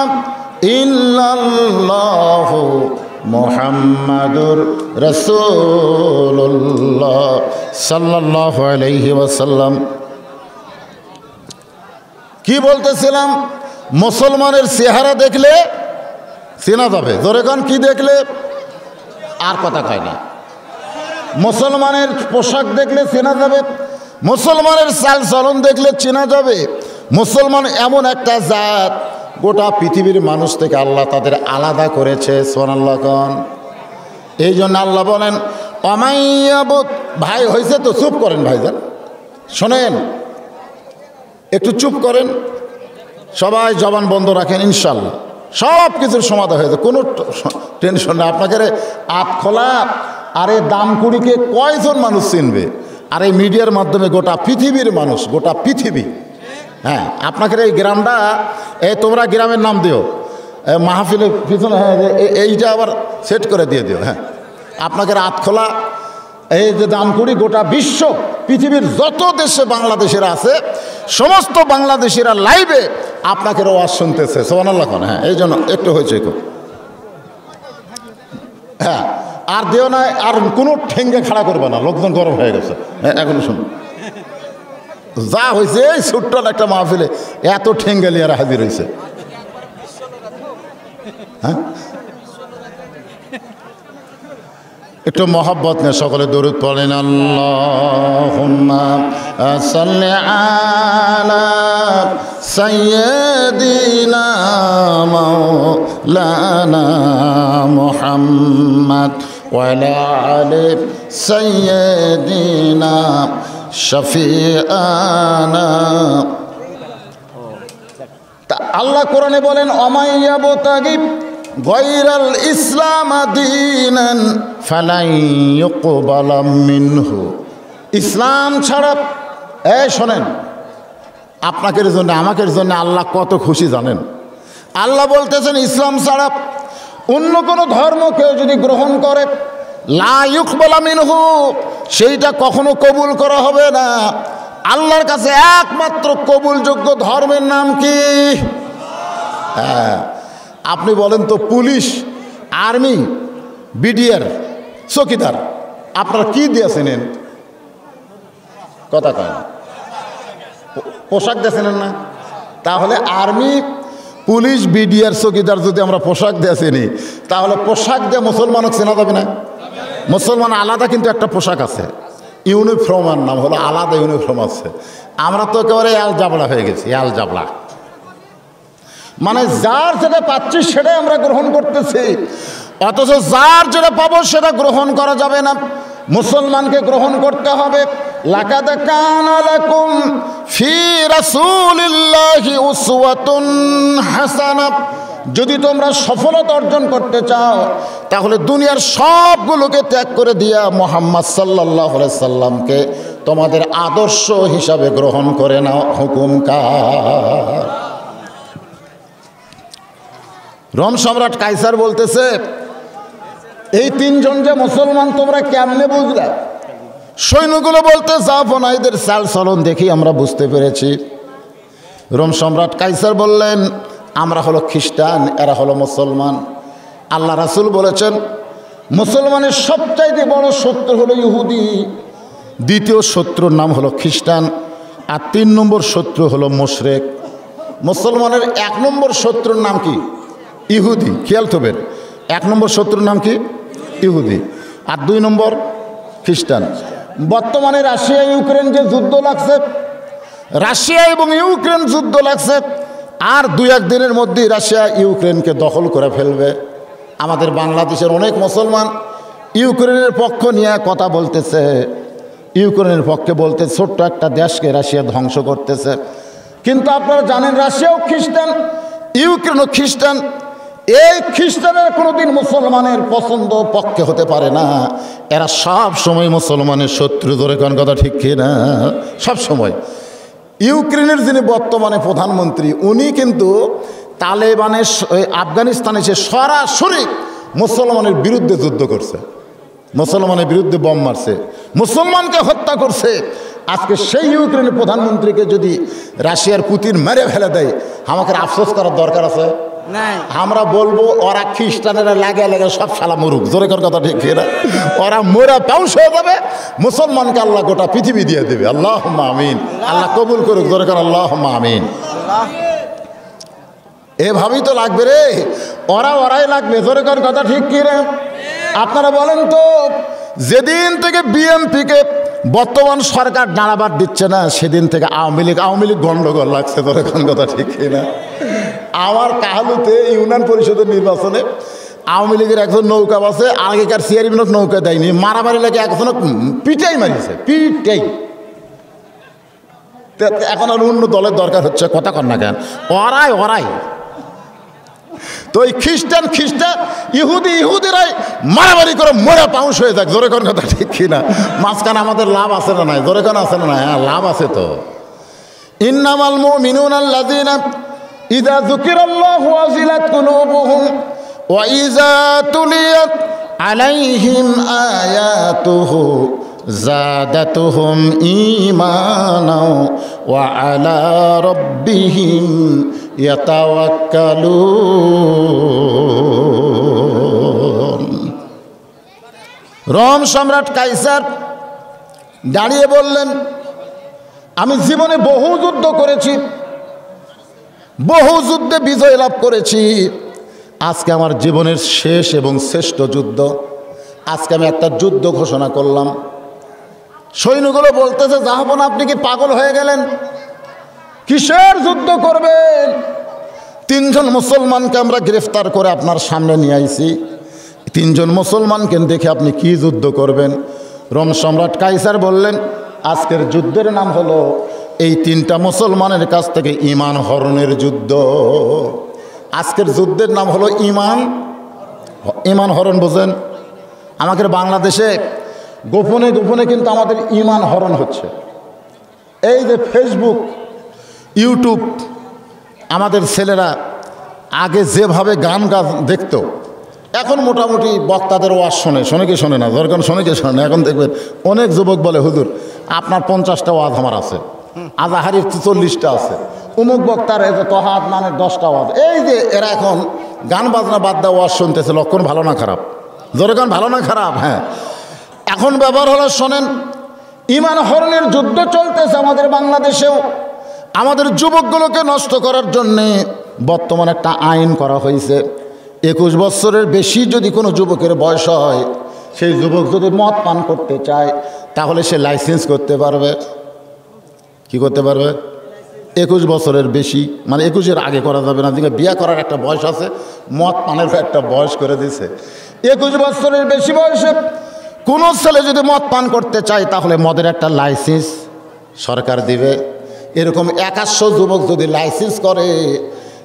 ইল্লাল্লাহ মুহাম্মাদুর রাসূলুল্লাহ সাল্লাল্লাহু আলাইহি ওয়াসাল্লাম। কি বলতেছিলাম? মুসলমানের চেহারা দেখলে চেনা যাবে, জোরে কোন কি দেখলে? আর কথা কয় না। মুসলমানের পোশাক দেখলে চেনা যাবে, মুসলমানের চাল চলন দেখলে চেনা যাবে। মুসলমান এমন একটা জাত, গোটা পৃথিবীর মানুষ থেকে আল্লাহ তাদের আলাদা করেছে। সুবহানাল্লাহ কোন। এই জন্য আল্লাহ বলেন অমাইয়াবুদ। ভাই হয়েছে তো, চুপ করেন ভাইজান, শোনেন একটু চুপ করেন, সবাই জবান বন্ধ রাখেন, ইনশাল্লাহ সব কিছুর সমাধান হয়ে যায়, কোনো টেনশন নেই। আপনাকে আপ খোলা আরে দামকুড়িকে কয়জন মানুষ চিনবে? আর এই মিডিয়ার মাধ্যমে গোটা পৃথিবীর মানুষ, গোটা পৃথিবী। হ্যাঁ, আপনাকে এই গ্রামটা, এই তোমরা গ্রামের নাম দিও মাহফিলের পিছনে, হ্যাঁ এইটা আবার সেট করে দিয়ে দিও। হ্যাঁ, আপনাকে আতখোলা, এই যে দামকুড়ি, গোটা বিশ্ব পৃথিবীর যত দেশে বাংলাদেশের আছে সমস্ত বাংলাদেশিরা লাইভে আপনাকে ওয়াজ শুনতেছে। সুবহানাল্লাহ। হ্যাঁ, এই জন্য একটু হয়েছে খুব। হ্যাঁ, আর দিও না, আর কোনো ঠেঙ্গে খাড়া করবে না, লোকজন গরম হয়ে গেছে। হ্যাঁ, এখনো শুনুন যা হয়েছে, এই ছোট্ট একটা মাহফিলে এত ঠেঙ্গে লিয়ারা হাজির হয়েছে। হ্যাঁ, একটু মহব্বত নিয়ে সকলে দরুদ পড়েন। আল্লাহুম্মা সাল্লি আলা সাইয়্যিদিনা মাওলানা মুহাম্মদ ওয়া আলা আলি সাইয়্যিদিনা শাফিআনা। আল্লাহ কোরআনে বলেন অমাইয়াবতাগি গায়রাল ইসলাম দীনান ফালাই ইউকবালা মিনহু। ইসলাম ছাড়া, এই শোনেন, আপনাদের জন্য আমাদের জন্য আল্লাহ কত খুশি জানেন? আল্লাহ বলতেছেন ইসলাম ছাড়া অন্য কোনো ধর্ম কেউ যদি গ্রহণ করে, লা ইউকবালা মিনহু, সেইটা কখনো কবুল করা হবে না। আল্লাহর কাছে একমাত্র কবুলযোগ্য ধর্মের নাম কি? হ্যাঁ, আপনি বলেন তো, পুলিশ, আর্মি, বিডিআর, চৌকিদার, আপনারা কি দিয়েছেন? কথা কয় না, পোশাক দিয়েছেন না? তাহলে আর্মি, পুলিশ, বিডিআর, চৌকিদার যদি আমরা পোশাক দিয়েছিনি, তাহলে পোশাক দিয়ে মুসলমানও চেনা যাবে না? মুসলমান আলাদা কিন্তু একটা পোশাক আছে, ইউনিফর্মের নাম হলো আলাদা ইউনিফর্ম আছে। আমরা তো একেবারে আল জাবলা হয়ে গেছি, আল জাবলা, মানে যার যেটা পাচ্ছি সেটাই আমরা গ্রহণ করতেছি, অথচ যার যেটা পাবো সেটা গ্রহণ করা যাবে না। মুসলমানকে গ্রহণ করতে হবে। লাকাদ কানা লাকুম ফি রাসূলিল্লাহি উসওয়াতুন হাসানাহ। যদি তোমরা সফলতা অর্জন করতে চাও, তাহলে দুনিয়ার সবগুলোকে ত্যাগ করে দিয়া মুহাম্মদ সাল্লাল্লাহু আলাইহি সাল্লামকে তোমাদের আদর্শ হিসাবে গ্রহণ করে নাও। হুকুম কার? রোম সম্রাট কাইসার বলতেছে, এই তিনজন যে মুসলমান তোমরা কেমনে বুঝলে? সৈন্যগুলো বলতে, জাফনাইদের চাল চলন দেখি আমরা বুঝতে পেরেছি। রোম সম্রাট কাইসার বললেন, আমরা হলো খ্রিস্টান, এরা হলো মুসলমান। আল্লাহ রাসূল বলেছেন, মুসলমানের সবচাইতে বড় শত্রু হলো ইহুদি, দ্বিতীয় শত্রুর নাম হলো খ্রিস্টান, আর 3 নম্বর শত্রু হলো মুশরিক। মুসলমানের 1 নম্বর শত্রুর নাম কি? ইহুদি। খেয়াল করবেন, 1 নম্বর শত্রুর নাম কি? ইহুদি, আর 2 নম্বর খ্রিস্টান। বর্তমানে রাশিয়া ইউক্রেন যে যুদ্ধ লাগছে, রাশিয়া এবং ইউক্রেন যুদ্ধ লাগছে, আর 2-1 দিনের মধ্যেই রাশিয়া ইউক্রেনকে দখল করে ফেলবে। আমাদের বাংলাদেশের অনেক মুসলমান ইউক্রেনের পক্ষ নিয়ে কথা বলতেছে, ইউক্রেনের পক্ষে বলতে ছোট্ট একটা দেশকে রাশিয়া ধ্বংস করতেছে। কিন্তু আপনারা জানেন রাশিয়াও খ্রিস্টান, ইউক্রেনও খ্রিস্টান। এই খ্রিস্টানের কোনোদিন মুসলমানের পছন্দ পক্ষে হতে পারে না। এরা সব সময় মুসলমানের শত্রু, ধরে কোন কথা ঠিক কি না? সব সময়। ইউক্রেনের যিনি বর্তমানে প্রধানমন্ত্রী, উনি কিন্তু তালেবানের আফগানিস্তানে সে সরাসরি মুসলমানের বিরুদ্ধে যুদ্ধ করছে, মুসলমানের বিরুদ্ধে বম মারছে, মুসলমানকে হত্যা করছে। আজকে সেই ইউক্রেনের প্রধানমন্ত্রীকে যদি রাশিয়ার পুতিন মেরে ফেলে দেয়, আমাকে আফসোস করার দরকার আছে? আমরা বলবো ওরা খ্রিস্টানেরা লাগে লাগে সব শালা মরুক, জোরে কর কথা ঠিক না? ওরা মোরা পাউস হয়ে যাবে, মুসলমানকে আল্লাহ গোটা পৃথিবী দিয়ে দেবে। আল্লাহুম্মা আমিন। আল্লাহ কবুল করুক, জোরে কর আল্লাহুম্মা আমিন। এভাবেই তো লাগবে রে, ওরাই লাগবে, জোরে কর কথা ঠিক কি রে? আপনারা বলেন তো, যেদিন থেকে বিএনপিকে বর্তমান সরকার দাঁড়াবার দিচ্ছে না, সেদিন থেকে আওয়ামী লীগ গন্ডগোল লাগছে, ধরে কোন কথা ঠিক না? আমার কাহালুতে ইউনিয়ন পরিষদের নির্বাচনে আওয়ামী লীগের একজন নৌকা বাসে, আগেকার চেয়ারম্যানক নৌকা দেয়নি, মারামারি লাগে একজনক পিটাই মারিছে, পিটাই। এখন আর অন্য দলের দরকার হচ্ছে, কথা কর না কেন? ওরাই তো এই খ্রিস্টান ইহুদিরাই মারামারি করে মোরা পাউস হয়ে যাক, জোরে কোন কথা ঠিক কিনা? মাঝখানে আমাদের লাভ আছে না নাই? জোরে কোন আছে না নাই? হ্যাঁ, লাভ আছে তো। ইন্নামাল মুমিনুনা আল্লাযীনা ইযা যুকিরাল্লাহু ওয়াজিলাত কুলুবুহুম ওয়া ইযা তুলিয়াত আলাইহিম আয়াতুহু যাদাতুহুম ঈমানাও ওয়া আলা রাব্বিহিম ইয়াতাওয়াক্কালুন। রোম সম্রাট কাইসার দাঁড়িয়ে বললেন, আমি জীবনে বহু যুদ্ধ করেছি, বহু যুদ্ধে বিজয় লাভ করেছি, আজকে আমার জীবনের শেষ এবং শ্রেষ্ঠ যুদ্ধ। আজকে আমি একটা যুদ্ধ ঘোষণা করলাম। সৈন্যগুলো বলতেছে, জাহাপনা আপনি কি পাগল হয়ে গেলেন? কিসের যুদ্ধ করবেন? 3 জন মুসলমানকে আমরা গ্রেফতার করে আপনার সামনে নিয়ে আইছি। 3 জন মুসলমানকে দেখে আপনি কি যুদ্ধ করবেন? রোম সম্রাট কাইসার বললেন, আজকের যুদ্ধের নাম হলো এই 3টা মুসলমানের কাছ থেকে ঈমান হরণের যুদ্ধ। আজকের যুদ্ধের নাম হলো ঈমান হরণ। বোঝেন, আমাদের বাংলাদেশে গোপনে গোপনে কিন্তু আমাদের ঈমান হরণ হচ্ছে। এই যে ফেসবুক, ইউটিউব, আমাদের ছেলেরা আগে যেভাবে গান দেখতো, এখন মোটামুটি বক্তাদের ওয়াজ শোনে কি শোনে না? দরকার শোনে কি শোনে না? এখন দেখবেন অনেক যুবক বলে, হুজুর আপনার 50টা ওয়াজ আমার আছে, আজাহারির 40টা আছে, অমুক বক্তার এই যে তহা আদনানের 10টা ওয়াজ। এই যে এরা এখন গান বাজনা বাদ দেওয়া ওয়াজ শুনতেছে, লক্ষণ ভালো না খারাপ? দরকার ভালো না খারাপ? হ্যাঁ, এখন ব্যাপার হলো, শোনেন, ঈমান হরণের যুদ্ধ চলতেছে আমাদের বাংলাদেশেও। আমাদের যুবকগুলোকে নষ্ট করার জন্যে বর্তমানে একটা আইন করা হয়েছে। 21 বছরের বেশি যদি কোনো যুবকের বয়স হয়, সেই যুবক যদি মদ পান করতে চায়, তাহলে সে লাইসেন্স করতে পারবে। কি করতে পারবে? 21 বছরের বেশি, মানে 21-এর আগে করা যাবে না। দিকে বিয়ে করার একটা বয়স আছে, মদ পানেরও একটা বয়স করে দিয়েছে। 21 বছরের বেশি বয়সে কোনো ছেলে যদি মদ পান করতে চায়, তাহলে মদের একটা লাইসেন্স সরকার দিবে। এরকম 100 যুবক যদি লাইসেন্স করে,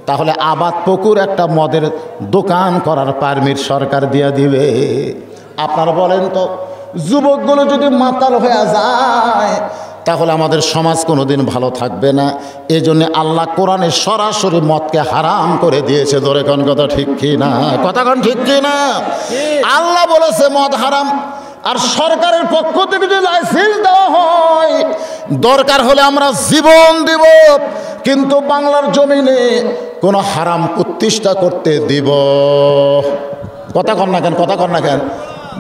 তাহলে আবাদ পুকুর একটা মদের দোকান করার পারমিট সরকার দিয়ে দিবে। আপনারা বলেন তো, যুবকগুলো যদি মাতাল হয়ে যায়, তাহলে আমাদের সমাজ কোনোদিন ভালো থাকবে না। এই জন্যে আল্লাহ কোরআনে সরাসরি মদকে হারাম করে দিয়েছে। ধরে কোন কথা ঠিক কি না? কথা কোন ঠিক কি না? আল্লাহ বলেছে মদ হারাম, আর সরকারের পক্ষ থেকে যদি লাইসেন্স দেওয়া হয়, দরকার হলে আমরা জীবন দিব, কিন্তু বাংলার জমিনে কোনো হারাম প্রতিষ্ঠা করতে দিব। কথা কর না কেন? কথা কর না কেন?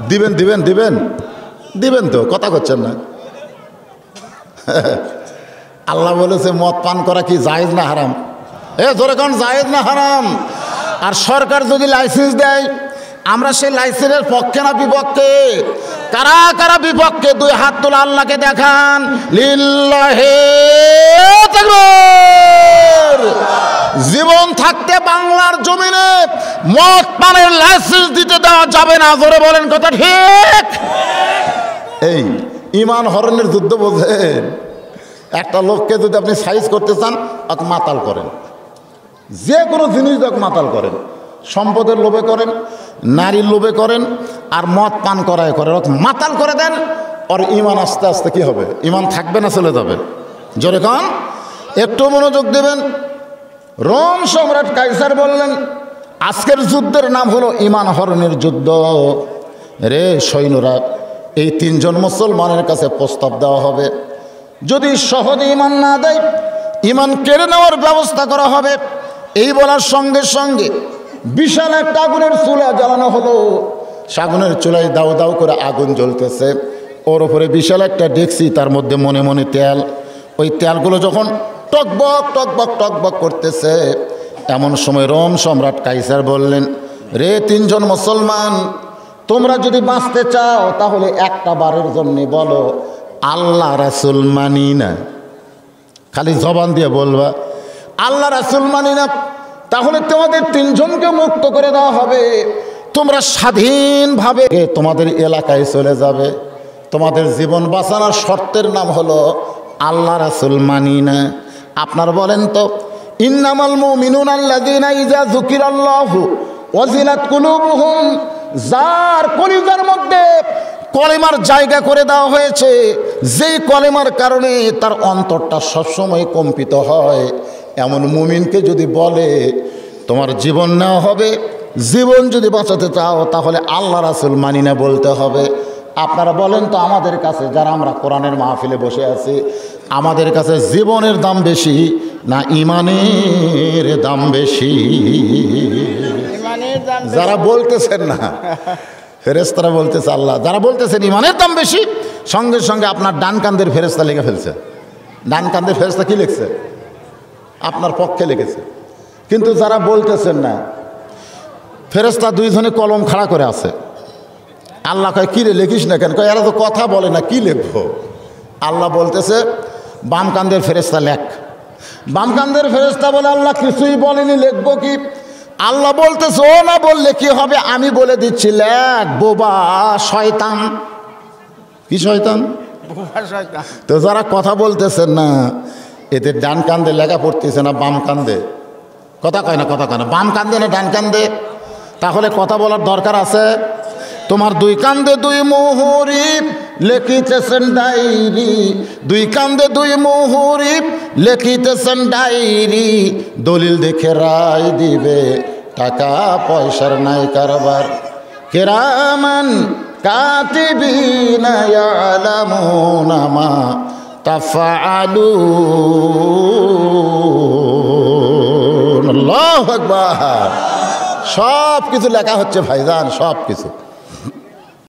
দিবেন দিবেন দিবেন দিবেন তো, কথা করছেন না? আল্লাহ বলেছে মদ পান করা কি জায়েজ না হারাম? জোরে কোন, জায়েজ না হারাম? আর সরকার যদি লাইসেন্স দেয়, আমরা সেই লাইসেন্সের পক্ষে না বিপক্ষে? কারা কারা বিপক্ষে? 2 হাত তোলা, আল্লাহকে দেখান। লিল্লাহি তাকবীর। জীবন থাকতে বাংলার জমিনে মদ পানের লাইসেন্স দিতে দেওয়া যাবে না। জোরে বলেন কথা ঠিক। এই ইমান হরণের যুদ্ধ বোঝেন। একটা লোককে যদি আপনি সাইজ করতে চান অত মাতাল করেন, যে কোনো জিনিস দেখ মাতাল করেন, সম্পদের লোভে করেন, নারীর লোভে করেন, আর মদ পান করায় করেন, অত মাতাল করে দেন। আর ইমান আস্তে আস্তে কি হবে? ইমান থাকবে না চলে যাবে। জোরে কন, একটু মনোযোগ দেবেন। রোম সম্রাট কাইসার বললেন আজকের যুদ্ধের নাম হলো ইমান হরণের যুদ্ধ। রে সৈন্যরা, এই তিনজন মুসলমানের কাছে প্রস্তাব দেওয়া হবে, যদি সহজে ইমান না দেয় ইমান কেড়ে নেওয়ার ব্যবস্থা করা হবে। এই বলার সঙ্গে সঙ্গে বিশাল একটা আগুনের চুলা জ্বালানো হলো। আগুনের চুলায় দাউ দাউ করে আগুন জ্বলতেছে, ওর ওপরে বিশাল একটা ডেকসি, তার মধ্যে মনে মনে তেল। ওই তেলগুলো যখন টকবক টকবক টকবক করতেছে, এমন সময় রোম সম্রাট কাইসার বললেন, রে তিনজন মুসলমান, তোমরা যদি বাঁচতে চাও তাহলে একটা বারের জন্য বলো আল্লাহ রাসূল মানি না। খালি জবান দিয়ে বলবা আল্লাহ রাসূল মানি না, তাহলে তোমাদের তিনজনকে মুক্ত করে দেওয়া হবে। তোমরা স্বাধীনভাবে তোমাদের এলাকায় চলে যাবে। তোমাদের জীবন বাঁচানোর শর্তের নাম হলো আল্লাহ রাসূল মানি না। আপনার বলেন তো, ইন্নামাল মুমিনুনা আল্লাযীনা ইযা যুকিরাল্লাহু ওয়াজিলাত কুলুবুহুম, যার কলিজার মধ্যে কলেমার জায়গা করে দেওয়া হয়েছে, যেই কলেমার কারণে তার অন্তরটা সবসময় কম্পিত হয়, এমন মুমিনকে যদি বলে তোমার জীবন নেওয়া হবে, জীবন যদি বাঁচাতে চাও তাহলে আল্লাহ রাসূল মানি না বলতে হবে। আপনারা বলেন তো, আমাদের কাছে যারা আমরা কোরআনের মাহফিলে বসে আছি, আমাদের কাছে জীবনের দাম বেশি না ইমানের দাম বেশি? ইমানের দাম যারা বলতেছেন না, ফেরেশতারা বলতেছে আল্লাহ, যারা বলতেছেন ইমানের দাম বেশি, সঙ্গে সঙ্গে আপনার ডান কান্দের ফেরেশতা লিখে ফেলছে। ডান কান্দের ফেরেশতা কি লিখছে? আপনার পক্ষে লিখেছে। কিন্তু যারা বলতেছেন না, ফেরেশতা দুইজনে কলম খাড়া করে আছে। আল্লাহ কয় কি রে লিখিস না কেন? কয় এরা তো কথা বলে না, কি লিখবো? আল্লাহ বলতেছে বাম কান্দের ফেরেশতা লেখ। বাম কান্দের ফেরেশতা বলে আল্লাহ কিছুই বলেনি, লিখবো কি? আল্লাহ বলতেছে ও না বললে কি হবে, আমি বলে দিচ্ছি লেখ। বোবা শয়তান। কি শয়তান? তো যারা কথা বলতেছেন না, এদের ডান কান্দে লেখা পড়তেছে না বাম কান্দে? কথা কয় না, কথা কয় না। বাম কান্দে না ডান কান্দে? তাহলে কথা বলার দরকার আছে? তোমার দুই কান্দে দুই মুহুরিব লেখিতেছেন ডায়েরি, দুই কান্দে দুই মুহুরিব লেখিতেছেন ডায়েরি, দলিল দেখে রায় দিবে, টাকা পয়সার নাই কারবার। কিরামান কাতিবিনা ইয়ালামুনা মা তাফআলুন। আল্লাহু আকবার। সব কিছু লেখা হচ্ছে ভাইজান, সব কিছু।